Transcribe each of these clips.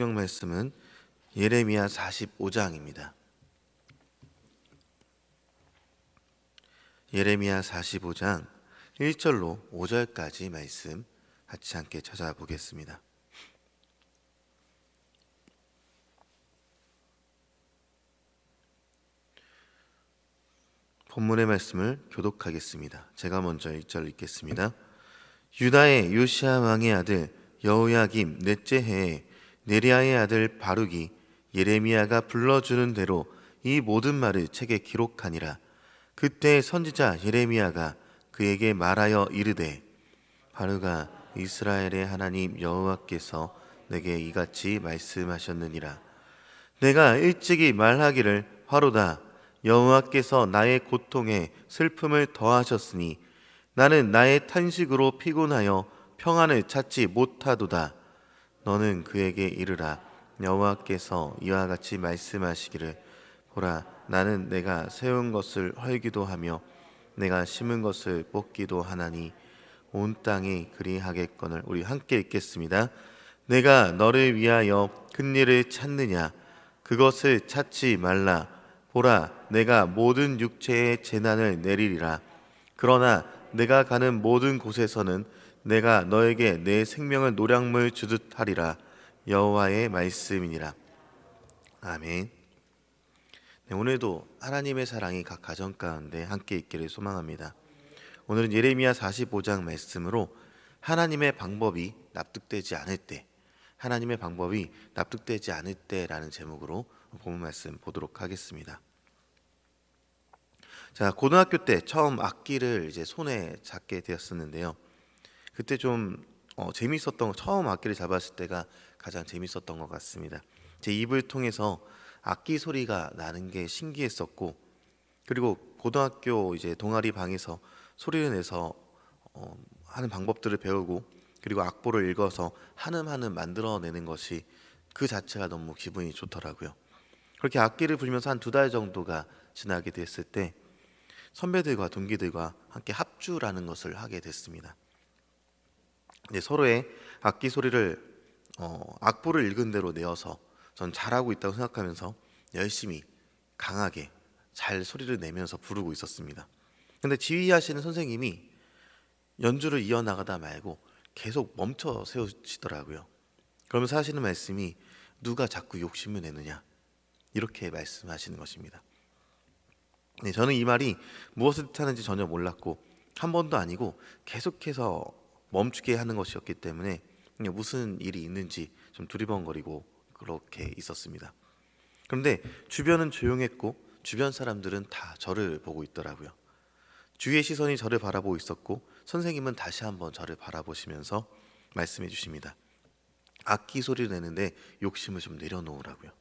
성경 말씀은 예레미야 45장입니다. 예레미야 45장 1절로 5절까지 말씀 같이 함께 찾아보겠습니다. 본문의 말씀을 교독하겠습니다. 제가 먼저 1절 읽겠습니다. 유다의 요시야 왕의 아들 여호야김 넷째 해에 네리야의 아들 바룩이 예레미야가 불러주는 대로 이 모든 말을 책에 기록하니라. 그때 선지자 예레미야가 그에게 말하여 이르되, 바룩아, 이스라엘의 하나님 여호와께서 내게 이같이 말씀하셨느니라. 내가 일찍이 말하기를 화로다. 여호와께서 나의 고통에 슬픔을 더하셨으니 나는 나의 탄식으로 피곤하여 평안을 찾지 못하도다. 너는 그에게 이르라. 여호와께서 이와 같이 말씀하시기를, 보라, 나는 내가 세운 것을 헐기도 하며 내가 심은 것을 뽑기도 하나니 온 땅이 그리하겠거늘. 우리 함께 읽겠습니다. 내가 너를 위하여 큰 일을 찾느냐? 그것을 찾지 말라. 보라, 내가 모든 육체의 재난을 내리리라. 그러나 내가 가는 모든 곳에서는 내가 너에게 내 생명을 노량물 주듯 하리라. 여호와의 말씀이니라. 아멘. 네, 오늘도 하나님의 사랑이 각 가정 가운데 함께 있기를 소망합니다. 오늘은 예레미야 45장 말씀으로 하나님의 방법이 납득되지 않을 때, 하나님의 방법이 납득되지 않을 때라는 제목으로 본문 말씀 보도록 하겠습니다. 자, 고등학교 때 처음 악기를 이제 손에 잡게 되었었는데요. 그때 좀 재밌었던, 처음 악기를 잡았을 때가 가장 재밌었던 것 같습니다. 제 입을 통해서 악기 소리가 나는 게 신기했었고, 그리고 고등학교 이제 동아리 방에서 소리를 내서 하는 방법들을 배우고, 그리고 악보를 읽어서 한음 만들어내는 것이 그 자체가 너무 기분이 좋더라고요. 그렇게 악기를 불면서 한 2달 정도가 지나게 됐을 때 선배들과 동기들과 함께 합주라는 것을 하게 됐습니다. 서로의 악기 소리를 악보를 읽은 대로 내어서 전 잘하고 있다고 생각하면서 열심히 강하게 잘 소리를 내면서 부르고 있었습니다. 근데 지휘하시는 선생님이 연주를 이어나가다 말고 계속 멈춰 세우시더라고요. 그러면서 하시는 말씀이, 누가 자꾸 욕심을 내느냐, 이렇게 말씀하시는 것입니다. 네, 저는 이 말이 무엇을 뜻하는지 전혀 몰랐고, 한 번도 아니고 계속해서 멈추게 하는 것이었기 때문에 무슨 일이 있는지 좀 두리번거리고 그렇게 있었습니다. 그런데 주변은 조용했고 주변 사람들은 다 저를 보고 있더라고요. 주위의 시선이 저를 바라보고 있었고, 선생님은 다시 한번 저를 바라보시면서 말씀해 주십니다. 악기 소리를 내는데 욕심을 좀 내려놓으라고요.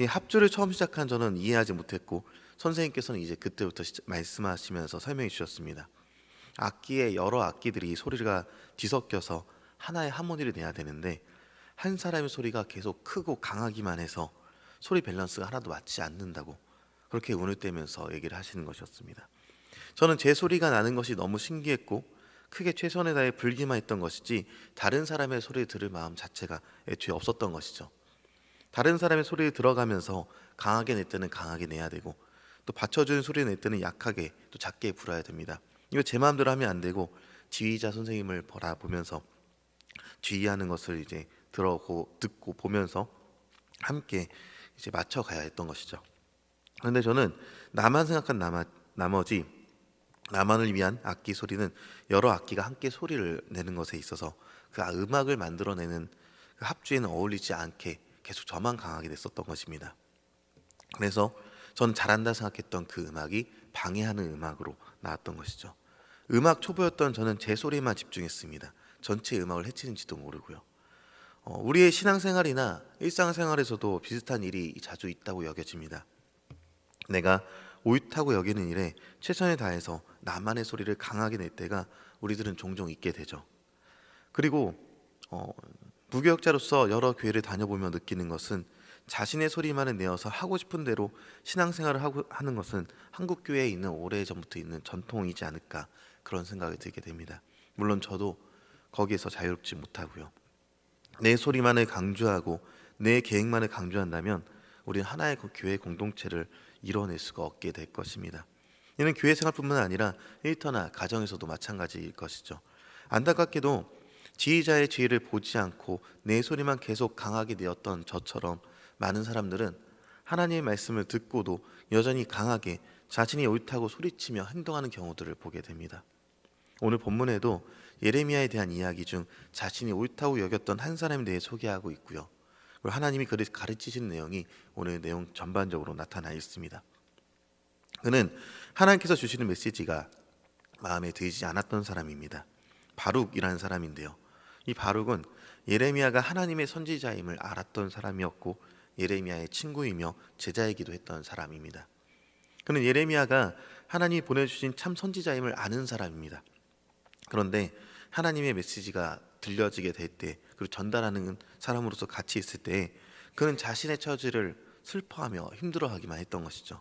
합주를 처음 시작한 저는 이해하지 못했고, 선생님께서는 이제 그때부터 말씀하시면서 설명해 주셨습니다. 악기에 여러 악기들이 소리가 뒤섞여서 하나의 하모니를 내야 되는데, 한 사람의 소리가 계속 크고 강하기만 해서 소리 밸런스가 하나도 맞지 않는다고 그렇게 운을 떼면서 얘기를 하시는 것이었습니다. 저는 제 소리가 나는 것이 너무 신기했고, 크게 최선을 다해 불기만 했던 것이지 다른 사람의 소리를 들을 마음 자체가 애초에 없었던 것이죠. 다른 사람의 소리를 들어가면서 강하게 낼 때는 강하게 내야 되고, 또 받쳐주는 소리를 낼 때는 약하게 또 작게 불어야 됩니다. 이거 제 마음대로 하면 안 되고, 지휘자 선생님을 바라보면서 지휘하는 것을 이제 듣고 보면서 함께 이제 맞춰가야 했던 것이죠. 그런데 저는 나만 생각한 나머지 나만을 위한 악기 소리는 여러 악기가 함께 소리를 내는 것에 있어서 그 음악을 만들어내는 그 합주에는 어울리지 않게 계속 저만 강하게 됐었던 것입니다. 그래서 전 잘한다 생각했던 그 음악이 방해하는 음악으로 나왔던 것이죠. 음악 초보였던 저는 제 소리에만 집중했습니다. 전체 음악을 해치는지도 모르고요. 우리의 신앙생활이나 일상생활에서도 비슷한 일이 자주 있다고 여겨집니다. 내가 옳다고 여기는 일에 최선을 다해서 나만의 소리를 강하게 낼 때가 우리들은 종종 있게 되죠. 그리고 무교역자로서 여러 교회를 다녀보며 느끼는 것은, 자신의 소리만을 내어서 하고 싶은 대로 신앙생활을 하는 것은 한국 교회에 있는 오래전부터 있는 전통이지 않을까, 그런 생각이 들게 됩니다. 물론 저도 거기에서 자유롭지 못하고요. 내 소리만을 강조하고 내 계획만을 강조한다면 우리는 하나의 교회 공동체를 이뤄낼 수가 없게 될 것입니다. 이는 교회 생활뿐만 아니라 일터나 가정에서도 마찬가지일 것이죠. 안타깝게도 지휘자의 지혜를 보지 않고 내 소리만 계속 강하게 내었던 저처럼 많은 사람들은 하나님의 말씀을 듣고도 여전히 강하게 자신이 옳다고 소리치며 행동하는 경우들을 보게 됩니다. 오늘 본문에도 예레미야에 대한 이야기 중 자신이 옳다고 여겼던 한 사람에 대해 소개하고 있고요. 그리고 하나님이 그를 가르치시는 내용이 오늘 내용 전반적으로 나타나 있습니다. 그는 하나님께서 주시는 메시지가 마음에 들지 않았던 사람입니다. 바룩이라는 사람인데요. 이 바룩은 예레미야가 하나님의 선지자임을 알았던 사람이었고 예레미야의 친구이며 제자이기도 했던 사람입니다. 그는 예레미야가 하나님이 보내주신 참 선지자임을 아는 사람입니다. 그런데 하나님의 메시지가 들려지게 될 때, 그리고 전달하는 사람으로서 같이 있을 때 그는 자신의 처지를 슬퍼하며 힘들어하기만 했던 것이죠.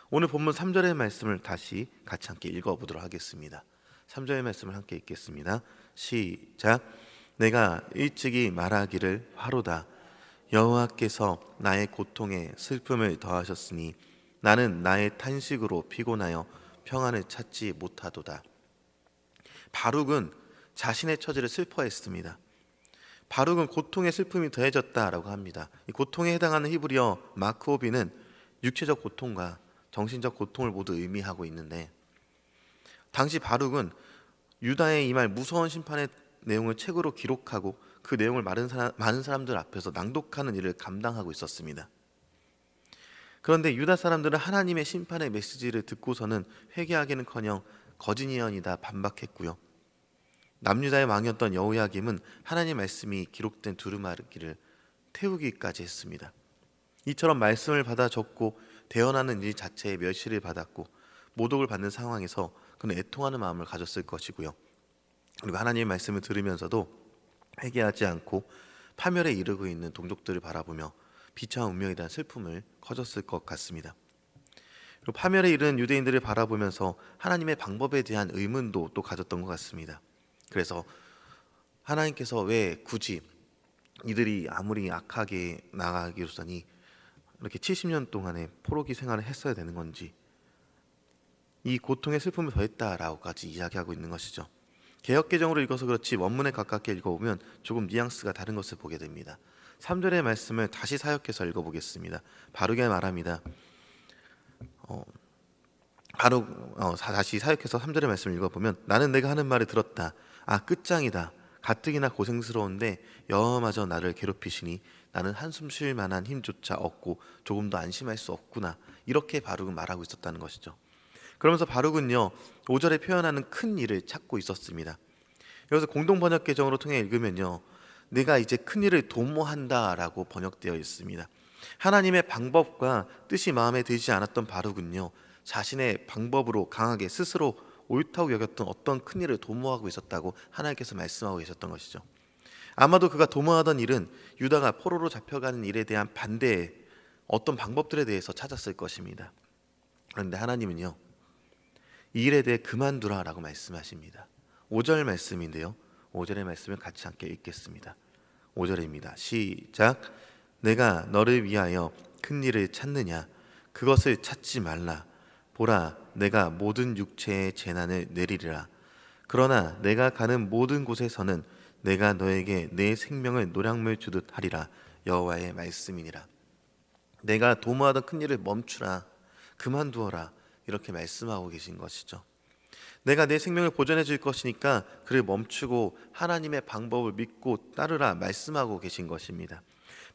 오늘 본문 3절의 말씀을 다시 같이 함께 읽어보도록 하겠습니다. 3절의 말씀을 함께 읽겠습니다. 시작. 내가 일찍이 말하기를 화로다. 여호와께서 나의 고통에 슬픔을 더하셨으니 나는 나의 탄식으로 피곤하여 평안을 찾지 못하도다. 바룩은 자신의 처지를 슬퍼했습니다. 바룩은 고통의 슬픔이 더해졌다라고 합니다. 이 고통에 해당하는 히브리어 마크오비는 육체적 고통과 정신적 고통을 모두 의미하고 있는데, 당시 바룩은 유다에 임할 무서운 심판의 내용을 책으로 기록하고 그 내용을 많은 사람들 앞에서 낭독하는 일을 감당하고 있었습니다. 그런데 유다 사람들은 하나님의 심판의 메시지를 듣고서는 회개하기는커녕 거짓 예언이다 반박했고요. 남유다의 왕이었던 여호야김은 하나님의 말씀이 기록된 두루마기를 태우기까지 했습니다. 이처럼 말씀을 받아 적고 대언하는 일 자체에 멸시를 받았고 모독을 받는 상황에서 그는 애통하는 마음을 가졌을 것이고요. 그리고 하나님의 말씀을 들으면서도 회개하지 않고 파멸에 이르고 있는 동족들을 바라보며 비참한 운명에 대한 슬픔을 커졌을 것 같습니다. 그리고 파멸에 이르는 유대인들을 바라보면서 하나님의 방법에 대한 의문도 또 가졌던 것 같습니다. 그래서 하나님께서 왜 굳이 이들이 아무리 악하게 나아가기로서니 이렇게 70년 동안의 포로기 생활을 했어야 되는 건지, 이 고통의 슬픔을 더했다라고까지 이야기하고 있는 것이죠. 개역개정으로 읽어서 그렇지 원문에 가깝게 읽어보면 조금 뉘앙스가 다른 것을 보게 됩니다. 3절의 말씀을 다시 사역해서 읽어보겠습니다. 바룩이 말합니다. 다시 사역해서 3절의 말씀을 읽어보면 나는 내가 하는 말을 들었다. 끝장이다. 가뜩이나 고생스러운데 여호와마저 나를 괴롭히시니 나는 한숨 쉴 만한 힘조차 없고 조금도 안심할 수 없구나. 이렇게 바룩은 말하고 있었다는 것이죠. 그러면서 바룩은요 5절에 표현하는 큰 일을 찾고 있었습니다. 여기서 공동번역개정으로 통해 읽으면요 내가 이제 큰 일을 도모한다라고 번역되어 있습니다. 하나님의 방법과 뜻이 마음에 들지 않았던 바룩은요 자신의 방법으로 강하게 스스로 옳다고 여겼던 어떤 큰 일을 도모하고 있었다고 하나님께서 말씀하고 계셨던 것이죠. 아마도 그가 도모하던 일은 유다가 포로로 잡혀가는 일에 대한 반대의 어떤 방법들에 대해서 찾았을 것입니다. 그런데 하나님은요 이 일에 대해 그만두라 라고 말씀하십니다. 5절 말씀인데요 5절의 말씀을 같이 함께 읽겠습니다. 5절입니다. 시작. 내가 너를 위하여 큰 일을 찾느냐? 그것을 찾지 말라. 보라, 내가 모든 육체의 재난을 내리리라. 그러나 내가 가는 모든 곳에서는 내가 너에게 내 생명을 노량물 주듯 하리라. 여호와의 말씀이니라. 내가 도모하던 큰 일을 멈추라. 그만두어라. 이렇게 말씀하고 계신 것이죠. 내가 내 생명을 보존해 줄 것이니까 그를 멈추고 하나님의 방법을 믿고 따르라 말씀하고 계신 것입니다.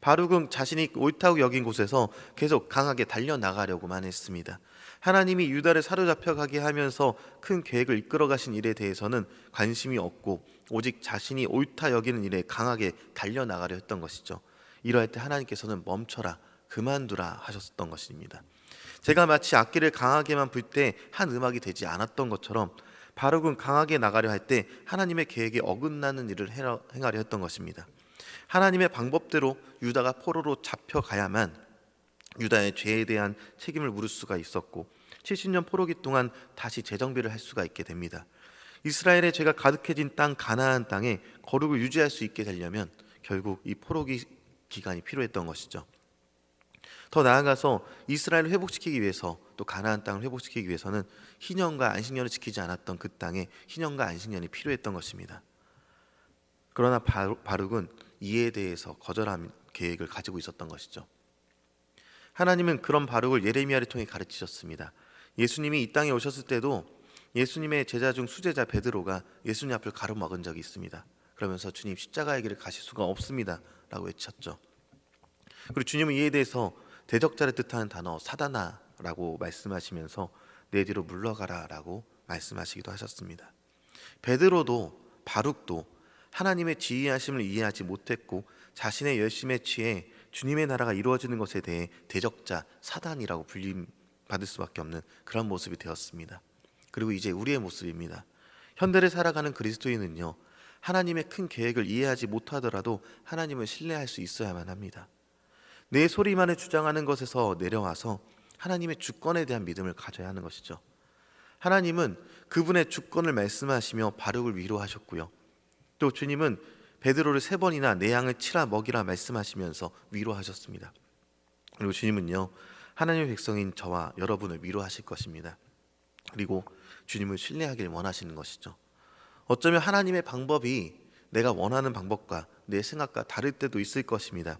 바룩은 자신이 옳다고 여긴 곳에서 계속 강하게 달려나가려고만 했습니다. 하나님이 유다를 사로잡혀 가게 하면서 큰 계획을 이끌어 가신 일에 대해서는 관심이 없고 오직 자신이 옳다 여기는 일에 강하게 달려나가려 했던 것이죠. 이러할 때 하나님께서는 멈춰라, 그만두라 하셨던 것입니다. 제가 마치 악기를 강하게만 불 때 한 음악이 되지 않았던 것처럼 바룩은 강하게 나가려 할 때 하나님의 계획에 어긋나는 일을 행하려 했던 것입니다. 하나님의 방법대로 유다가 포로로 잡혀가야만 유다의 죄에 대한 책임을 물을 수가 있었고 70년 포로기 동안 다시 재정비를 할 수가 있게 됩니다. 이스라엘의 죄가 가득해진 땅 가나안 땅에 거룩을 유지할 수 있게 되려면 결국 이 포로기 기간이 필요했던 것이죠. 더 나아가서 이스라엘을 회복시키기 위해서, 또 가나안 땅을 회복시키기 위해서는 희년과 안식년을 지키지 않았던 그 땅에 희년과 안식년이 필요했던 것입니다. 그러나 바룩은 이에 대해서 거절한 계획을 가지고 있었던 것이죠. 하나님은 그런 바룩을 예레미야를 통해 가르치셨습니다. 예수님이 이 땅에 오셨을 때도 예수님의 제자 중 수제자 베드로가 예수님 앞을 가로막은 적이 있습니다. 그러면서 주님 십자가의 길을 가실 수가 없습니다 라고 외쳤죠. 그리고 주님은 이에 대해서 대적자를 뜻하는 단어 사다나라고 말씀하시면서 내 뒤로 물러가라 라고 말씀하시기도 하셨습니다. 베드로도 바룩도 하나님의 지휘하심을 이해하지 못했고 자신의 열심에 취해 주님의 나라가 이루어지는 것에 대해 대적자 사단이라고 불림받을 수밖에 없는 그런 모습이 되었습니다. 그리고 이제 우리의 모습입니다. 현대를 살아가는 그리스도인은요, 하나님의 큰 계획을 이해하지 못하더라도 하나님을 신뢰할 수 있어야만 합니다. 내 소리만을 주장하는 것에서 내려와서 하나님의 주권에 대한 믿음을 가져야 하는 것이죠. 하나님은 그분의 주권을 말씀하시며 바룩을 위로하셨고요, 또 주님은 베드로를 3번이나 내 양을 치라 먹이라 말씀하시면서 위로하셨습니다. 그리고 주님은요, 하나님의 백성인 저와 여러분을 위로하실 것입니다. 그리고 주님을 신뢰하길 원하시는 것이죠. 어쩌면 하나님의 방법이 내가 원하는 방법과 내 생각과 다를 때도 있을 것입니다.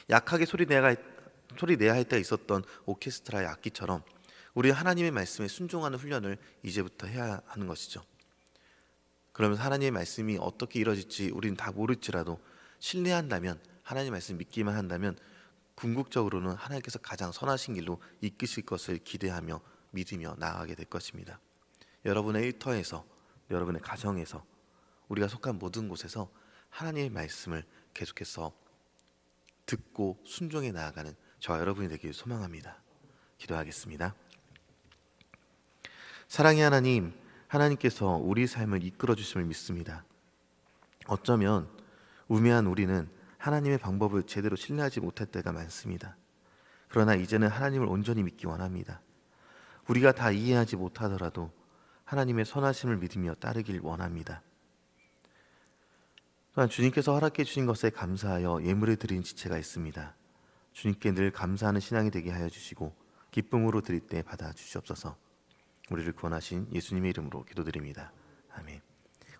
약하게 소리 내야 할 때 있었던 오케스트라의 악기처럼 우리 하나님의 말씀에 순종하는 훈련을 이제부터 해야 하는 것이죠. 그러면 하나님의 말씀이 어떻게 이루어질지 우리는 다 모를지라도 신뢰한다면, 하나님의 말씀 믿기만 한다면 궁극적으로는 하나님께서 가장 선하신 길로 이끄실 것을 기대하며 믿으며 나아가게 될 것입니다. 여러분의 일터에서, 여러분의 가정에서, 우리가 속한 모든 곳에서 하나님의 말씀을 계속해서 듣고 순종해 나아가는 저와 여러분이 되기를 소망합니다. 기도하겠습니다. 사랑의 하나님, 하나님께서 우리 삶을 이끌어 주심을 믿습니다. 어쩌면 우매한 우리는 하나님의 방법을 제대로 신뢰하지 못할 때가 많습니다. 그러나 이제는 하나님을 온전히 믿기 원합니다. 우리가 다 이해하지 못하더라도 하나님의 선하심을 믿으며 따르길 원합니다. 또한 주님께서 허락해 주신 것에 감사하여 예물을 드리는 지체가 있습니다. 주님께 늘 감사하는 신앙이 되게 하여 주시고 기쁨으로 드릴 때 받아 주시옵소서. 우리를 구원하신 예수님의 이름으로 기도드립니다. 아멘.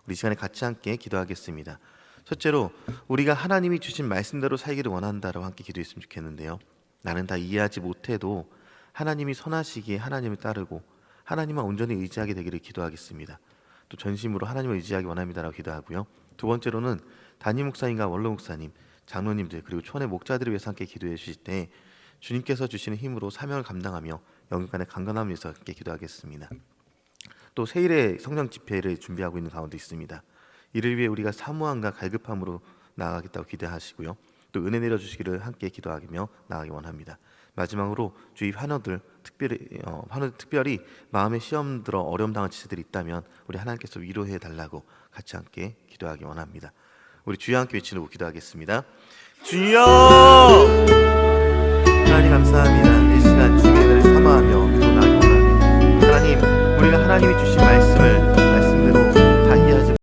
우리 시간에 같이 함께 기도하겠습니다. 첫째로, 우리가 하나님이 주신 말씀대로 살기를 원한다라고 함께 기도했으면 좋겠는데요, 나는 다 이해하지 못해도 하나님이 선하시기에 하나님을 따르고 하나님만 온전히 의지하게 되기를 기도하겠습니다. 또 전심으로 하나님을 의지하기 원합니다라고 기도하고요. 두 번째로는 담임 목사님과 원로 목사님, 장로님들, 그리고 초원의 목자들을 위해서 함께 기도해 주실 때 주님께서 주시는 힘으로 사명을 감당하며 영육간의 강건함을 위해서 함께 기도하겠습니다. 또 새일의 성령 집회를 준비하고 있는 가운데 있습니다. 이를 위해 우리가 사모함과 갈급함으로 나아가겠다고 기대하시고요, 또 은혜 내려주시기를 함께 기도하며 나아가기 원합니다. 마지막으로 주위 환우들, 특별히 마음에 시험 들어 어려움 당한 지체들이 있다면 우리 하나님께서 위로해 달라고 같이 함께 기도하기 원합니다. 우리 주여 함께 외치고 기도하겠습니다. 주여! 하나님 감사합니다. 이 시간 주님의 은혜를 사모하며 기도하기 원합니다. 하나님, 우리가 하나님이 주신